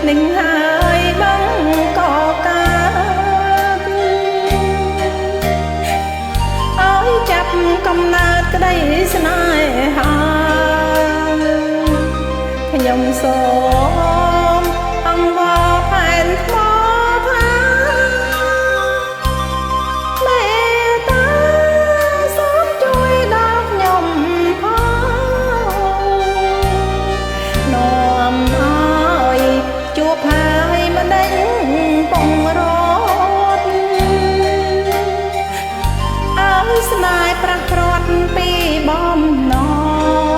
នឹងហើយបងក៏កើតឲ្យចាប់កំណើតក្តីស្នេហាខ្ញុំសូមអង្វរផែនថ្មថាមេតាសូមជួយដល់ខ្ញុំផងនាំឲ្យជួបហើយម្ដេចពងរត់ឲ្យស្នេហ៍ប្រះព្រាត់ពីបំណ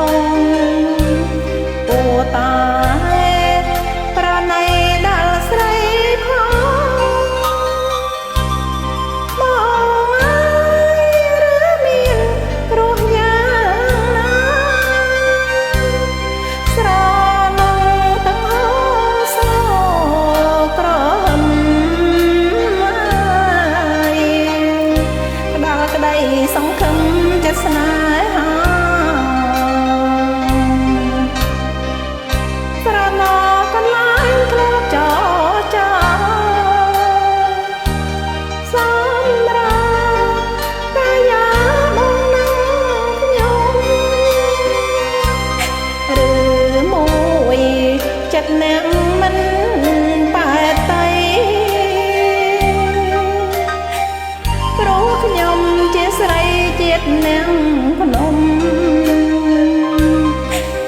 ងពួតាប្រណីដល់ស្រីផងបងអើយឬមានគ្រោះយ៉ាងណាស្រណងទាំងហោសោក្រហមផ្ដល់ក្តីសង្ឃឹមចិត្តស្នេហាស្រណោកន្លែងធ្លាប់ចរចាសម្រាប់កាយាបងនឹងខ្ញុំឬមួយចិត្តអ្នកមិនបែកតៃព្រោះខ្ញុំជាស្រីជាតិអ្នកភ្នំ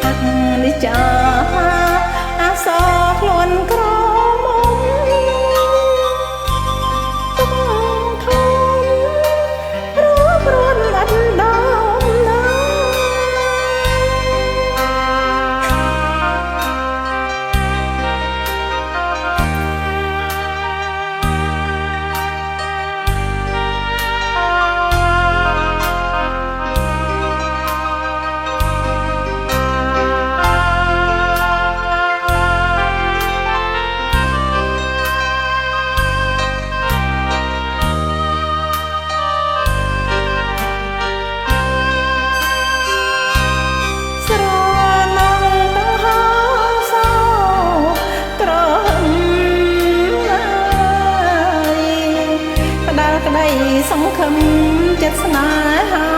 អនិច្ចាអាសរខ្លួនក្រមុំទុកធំរួបរួនអត់ដំណើស្រណងទាំងហោសោក្រហមផ្ដល់ក្តីសង្ឃឹមចិត្តស្នេហា